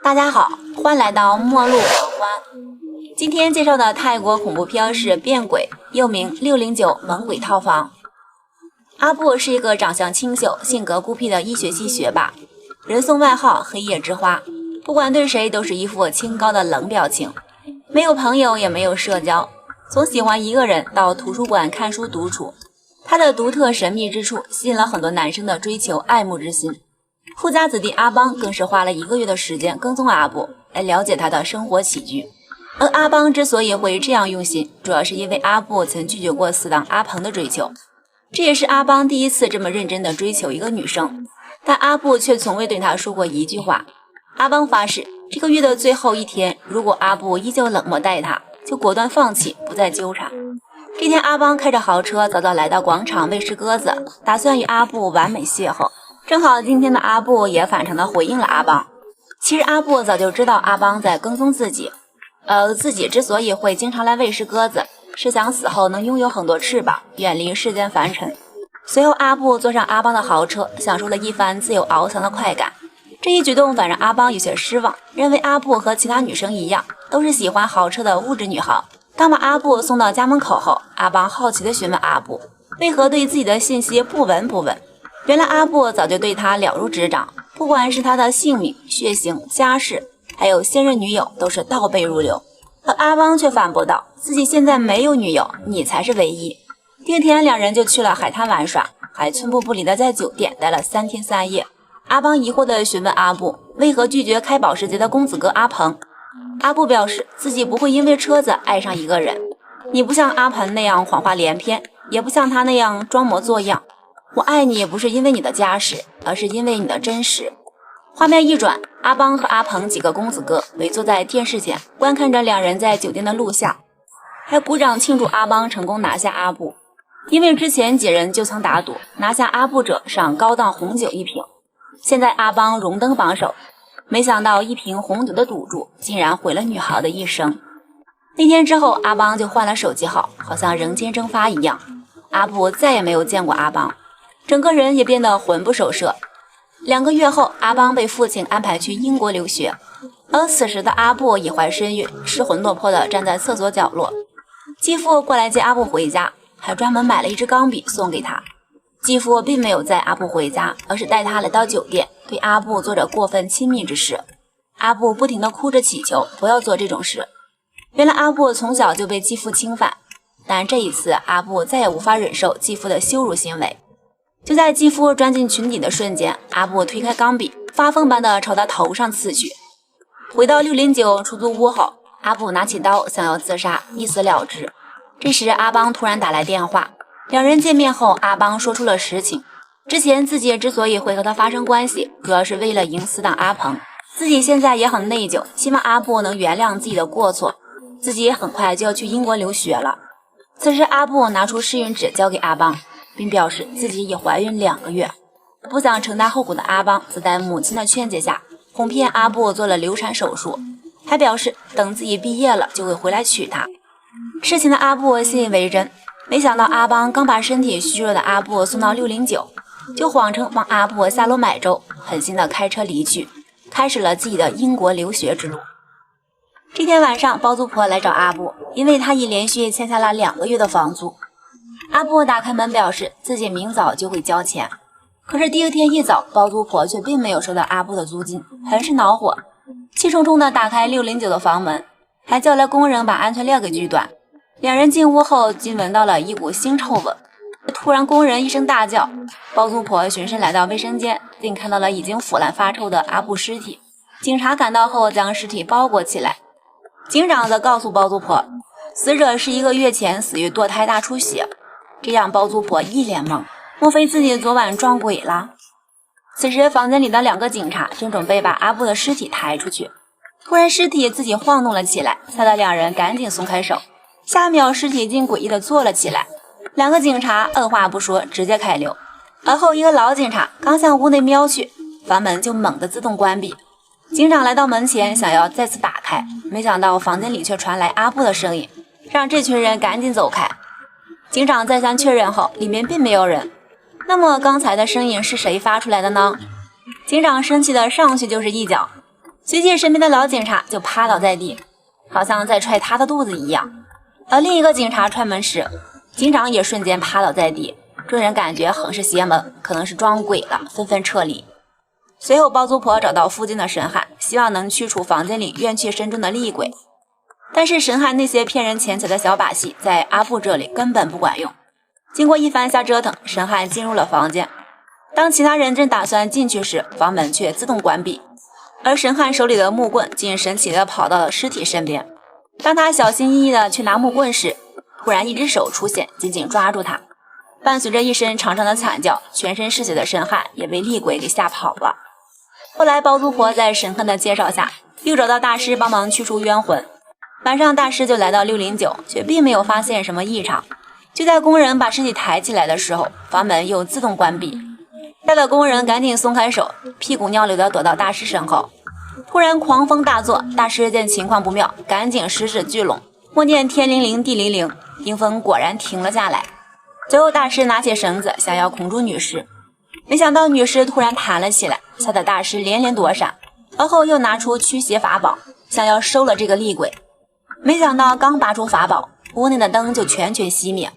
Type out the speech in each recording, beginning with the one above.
大家好，欢迎来到末路狂欢。今天介绍的泰国恐怖片是《变鬼》，又名609猛鬼套房。阿布是一个长相清秀、性格孤僻的医学系学霸，人送外号黑夜之花，不管对谁都是一副清高的冷表情，没有朋友也没有社交，从喜欢一个人到图书馆看书独处。他的独特神秘之处吸引了很多男生的追求爱慕之心。富家子弟阿邦更是花了1个月的时间跟踪阿布，来了解他的生活起居。而阿邦之所以会这样用心，主要是因为阿布曾拒绝过死党阿鹏的追求，这也是阿邦第一次这么认真地追求一个女生，但阿布却从未对他说过一句话。阿邦发誓，这个月的最后一天，如果阿布依旧冷漠待他，就果断放弃，不再纠缠。这天，阿邦开着豪车早早来到广场喂食鸽子，打算与阿布完美邂逅。正好今天的阿布也反常的回应了阿邦。其实阿布早就知道阿邦在跟踪自己，自己之所以会经常来喂食鸽子，是想死后能拥有很多翅膀，远离世间凡尘。随后阿布坐上阿邦的豪车，享受了一番自由翱翔的快感。这一举动反让阿邦有些失望，认为阿布和其他女生一样，都是喜欢豪车的物质女豪。当把阿布送到家门口后，阿邦好奇地询问阿布，为何对自己的信息不闻不问。原来阿布早就对他了如指掌，不管是他的姓名、血型、家世，还有现任女友，都是倒背如流。而阿邦却反驳道，自己现在没有女友，你才是唯一。第二天两人就去了海滩玩耍，还寸步不离的在酒店待了3天3夜。阿邦疑惑地询问阿布，为何拒绝开保时捷的公子哥阿鹏。阿布表示自己不会因为车子爱上一个人，你不像阿鹏那样谎话连篇，也不像他那样装模作样。我爱你也不是因为你的家世，而是因为你的真实。画面一转，阿邦和阿鹏几个公子哥围坐在电视前，观看着两人在酒店的录像，还鼓掌庆祝阿邦成功拿下阿布。因为之前几人就曾打赌，拿下阿布者赏高档红酒1瓶。现在阿邦荣登榜首，没想到1瓶红酒的赌注竟然毁了女孩的一生。那天之后，阿邦就换了手机号，好像人间蒸发一样。阿布再也没有见过阿邦，整个人也变得魂不守舍。2个月后，阿邦被父亲安排去英国留学，而此时的阿布已怀身孕，失魂落魄地站在厕所角落。继父过来接阿布回家，还专门买了一支钢笔送给他。继父并没有载阿布回家，而是带他来到酒店，对阿布做着过分亲密之事。阿布不停地哭着祈求不要做这种事。原来阿布从小就被继父侵犯，但这一次阿布再也无法忍受继父的羞辱行为。就在继父钻进裙底的瞬间，阿布推开钢笔，发疯般的朝他头上刺去。回到609出租屋后，阿布拿起刀想要自杀，一死了之。这时阿邦突然打来电话，两人见面后，阿邦说出了实情。之前自己之所以会和他发生关系，主要是为了赢死党阿鹏，自己现在也很内疚，希望阿布能原谅自己的过错。自己很快就要去英国留学了。此时阿布拿出试孕纸交给阿邦，并表示自己已怀孕2个月。不想承担后果的阿邦则在母亲的劝解下，哄骗阿布做了流产手术，还表示等自己毕业了就会回来娶她。痴情的阿布信以为真，没想到阿邦刚把身体虚弱的阿布送到609，就谎称帮阿布下楼买粥，狠心的开车离去，开始了自己的英国留学之路。这天晚上，包租婆来找阿布，因为他已连续欠下了2个月的房租。阿布打开门表示自己明早就会交钱，可是第二天一早，包租婆却并没有收到阿布的租金，很是恼火，气冲冲地打开609的房门，还叫来工人把安全链给锯断。两人进屋后，均闻到了一股腥臭味。突然工人一声大叫，包租婆循声来到卫生间，并看到了已经腐烂发臭的阿布尸体。警察赶到后将尸体包裹起来，警长则告诉包租婆，死者是1个月前死于堕胎大出血。这让包租婆一脸懵，莫非自己昨晚撞鬼了？此时房间里的2个警察正准备把阿布的尸体抬出去，突然尸体自己晃动了起来，吓得两人赶紧松开手。下一秒尸体竟诡异地坐了起来，2个警察二话不说直接开溜。而后一个老警察刚向屋内瞄去，房门就猛地自动关闭。警长来到门前想要再次打开，没想到房间里却传来阿布的声音，让这群人赶紧走开。警长再三确认后，里面并没有人。那么刚才的声音是谁发出来的呢？警长生气的上去就是一脚，随即身边的老警察就趴倒在地，好像在踹他的肚子一样。而另一个警察踹门时，警长也瞬间趴倒在地。众人感觉很是邪门，可能是撞鬼了，纷纷撤离。随后包租婆找到附近的神汉，希望能驱除房间里怨气深重的厉鬼。但是神汉那些骗人钱财的小把戏在阿布这里根本不管用。经过一番瞎折腾，神汉进入了房间。当其他人正打算进去时，房门却自动关闭，而神汉手里的木棍竟神奇地跑到了尸体身边。当他小心翼翼地去拿木棍时，突然一只手出现，紧紧抓住他。伴随着一声长长的惨叫，全身是血的神汉也被厉鬼给吓跑了。后来包租婆在神汉的介绍下，又找到大师帮忙驱除冤魂。晚上大师就来到609，却并没有发现什么异常。就在工人把尸体抬起来的时候，房门又自动关闭。带的工人赶紧松开手，屁股尿流的躲到大师身后。突然狂风大作，大师见情况不妙，赶紧十指聚拢，默念天灵灵地灵灵，阴风果然停了下来。最后大师拿起绳子想要控住女尸，没想到女尸突然弹了起来，吓得大师连连躲闪，而后又拿出驱邪法宝，想要收了这个厉鬼。没想到刚拔出法宝，屋内的灯就全熄灭，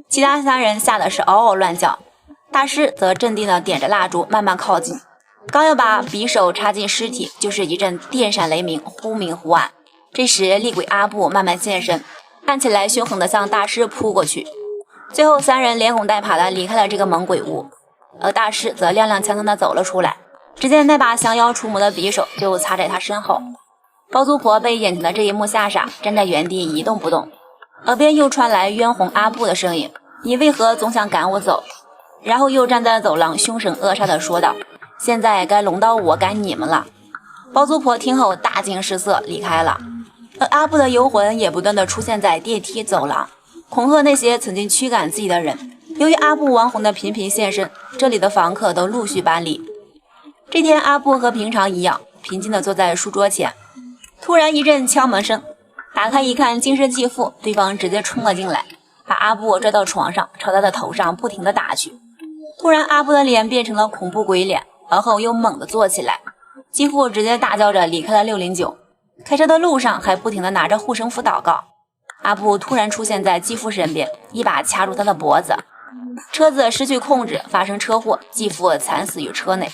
其他3人吓得是嗷嗷乱叫。大师则镇定地点着蜡烛慢慢靠近，刚要把匕首插进尸体，就是一阵电闪雷鸣，忽明忽暗。这时厉鬼阿布慢慢现身，看起来凶狠地向大师扑过去。最后3人连滚带爬地离开了这个猛鬼屋，而大师则踉踉跄跄地走了出来。只见那把降妖除魔的匕首就插在他身后。包租婆被眼前的这一幕吓傻，站在原地一动不动。耳边又传来冤魂阿布的声音：“你为何总想赶我走？”然后又站在走廊凶神恶煞地说道：“现在该轮到我赶你们了。”包租婆听后大惊失色离开了。而阿布的幽魂也不断地出现在电梯走廊，恐吓那些曾经驱赶自己的人。由于阿布亡魂的频频现身，这里的房客都陆续搬离。这天阿布和平常一样，平静地坐在书桌前。突然一阵敲门声，打开一看，竟是继父。对方直接冲了进来，把阿布拽到床上，朝他的头上不停地打去。突然阿布的脸变成了恐怖鬼脸，而后又猛地坐起来。继父直接大叫着离开了609，开车的路上还不停地拿着护身符祷告。阿布突然出现在继父身边，一把掐住他的脖子。车子失去控制，发生车祸，继父惨死于车内。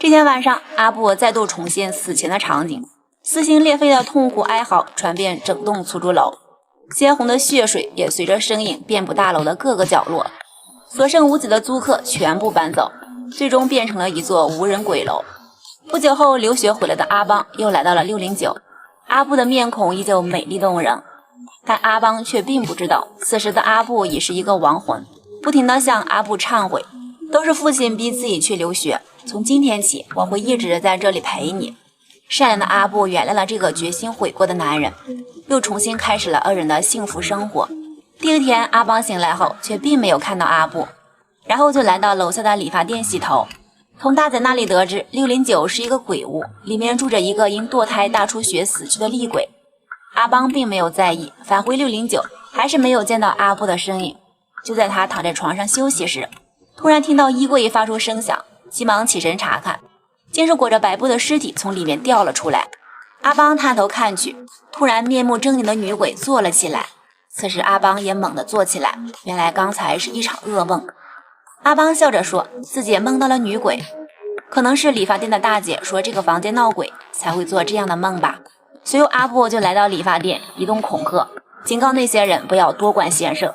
这天晚上，阿布再度重现死前的场景，撕心裂肺的痛苦哀嚎传遍整栋出租楼，鲜红的血水也随着身影遍布大楼的各个角落。所剩无几的租客全部搬走，最终变成了一座无人鬼楼。不久后，留学回来的阿邦又来到了609，阿布的面孔依旧美丽动人，但阿邦却并不知道，此时的阿布已是一个亡魂，不停地向阿布忏悔，都是父亲逼自己去留学，从今天起我会一直在这里陪你。善良的阿布原谅了这个决心悔过的男人，又重新开始了2人的幸福生活。第二天，阿邦醒来后却并没有看到阿布，然后就来到楼下的理发店洗头。从大姐那里得知609是一个鬼屋，里面住着一个因堕胎大出血死去的厉鬼。阿邦并没有在意，返回609还是没有见到阿布的身影。就在他躺在床上休息时，突然听到衣柜发出声响，急忙起身查看，竟是裹着白布的尸体从里面掉了出来。阿邦探头看去，突然面目狰狞的女鬼坐了起来。此时阿邦也猛地坐起来，原来刚才是一场噩梦。阿邦笑着说自己也梦到了女鬼，可能是理发店的大姐说这个房间闹鬼才会做这样的梦吧。随后阿布就来到理发店，一通恐吓，警告那些人不要多管闲事。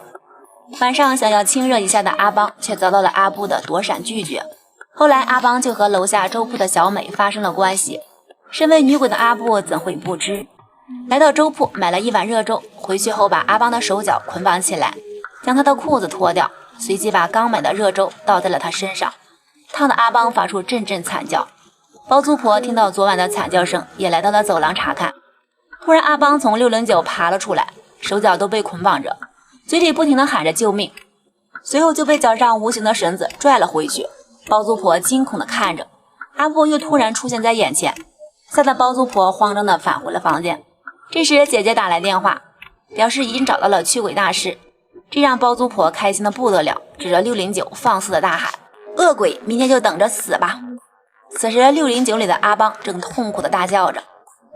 晚上想要亲热一下的阿邦却遭到了阿布的躲闪拒绝。后来阿邦就和楼下粥铺的小美发生了关系，身为女鬼的阿布怎会不知。来到粥铺买了一碗热粥，回去后把阿邦的手脚捆绑起来，将他的裤子脱掉，随即把刚买的热粥倒在了他身上，烫的阿邦发出阵阵惨叫。包租婆听到昨晚的惨叫声，也来到了走廊查看。突然阿邦从609爬了出来，手脚都被捆绑着，嘴里不停地喊着救命，随后就被脚上无形的绳子拽了回去。包租婆惊恐地看着，阿布又突然出现在眼前，吓得包租婆慌张地返回了房间。这时姐姐打来电话，表示已经找到了驱鬼大师，这让包租婆开心的不得了，指着609放肆的大喊：恶鬼，明天就等着死吧！此时609里的阿邦正痛苦地大叫着，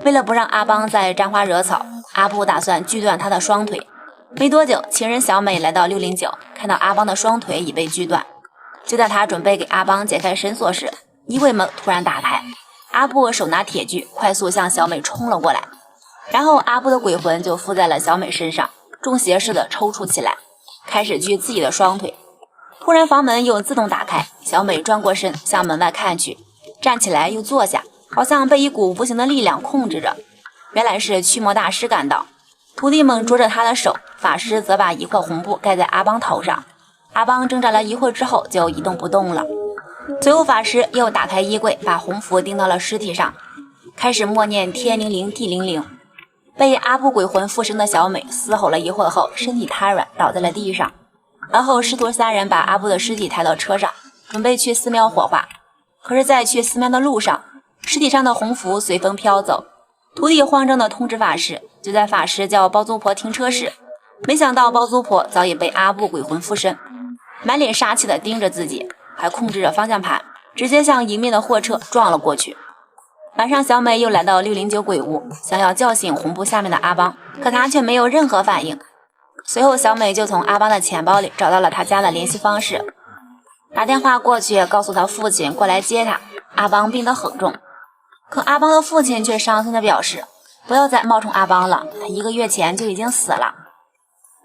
为了不让阿邦再沾花惹草，阿布打算锯断他的双腿。没多久，情人小美来到609，看到阿邦的双腿已被锯断。就在他准备给阿邦解开绳索时，衣柜门突然打开，阿布手拿铁锯，快速向小美冲了过来。然后阿布的鬼魂就附在了小美身上，中邪似的抽搐起来，开始锯自己的双腿。突然房门又自动打开，小美转过身向门外看去，站起来又坐下，好像被一股无形的力量控制着。原来是驱魔大师赶到，徒弟们捉着他的手，法师则把一块红布盖在阿邦头上。阿邦挣扎了一会儿之后就一动不动了。随后法师又打开衣柜，把红符钉到了尸体上，开始默念天灵灵地灵灵。被阿布鬼魂附身的小美嘶吼了一会儿后，身体瘫软倒在了地上。然后师徒3人把阿布的尸体抬到车上，准备去寺庙火化。可是在去寺庙的路上，尸体上的红符随风飘走。徒弟慌张地通知法师，就在法师叫包租婆停车时，没想到包租婆早已被阿布鬼魂附身，满脸杀气地盯着自己，还控制着方向盘，直接向迎面的货车撞了过去。晚上，小美又来到609鬼屋，想要叫醒红布下面的阿邦，可他却没有任何反应。随后，小美就从阿邦的钱包里找到了他家的联系方式，打电话过去告诉他父亲过来接他。阿邦病得很重，可阿邦的父亲却伤心地表示，不要再冒充阿邦了，他1个月前就已经死了。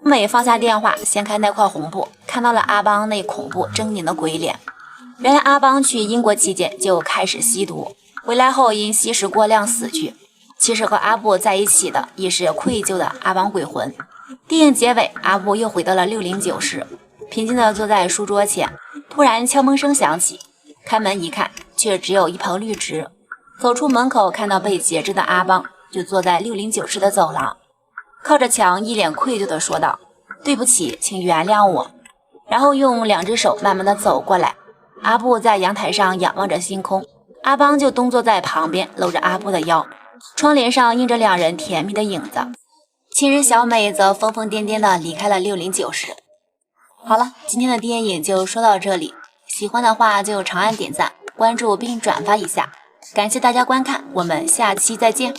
美放下电话，掀开那块红布，看到了阿邦那恐怖狰狞的鬼脸。原来阿邦去英国期间就开始吸毒，回来后因吸食过量死去。其实和阿布在一起的也是愧疚的阿邦鬼魂。电影结尾，阿布又回到了609室，平静地坐在书桌前。突然敲门声响起，开门一看，却只有一盆绿植。走出门口，看到被截肢的阿邦，就坐在609室的走廊，靠着墙，一脸愧疚地说道：“对不起，请原谅我。”然后用2只手慢慢地走过来。阿布在阳台上仰望着星空，阿邦就蹲坐在旁边，搂着阿布的腰，窗帘上映着2人甜蜜的影子。情人小美则疯疯癫癫地离开了609室。好了，今天的电影就说到这里，喜欢的话就长按点赞、关注并转发一下，感谢大家观看，我们下期再见。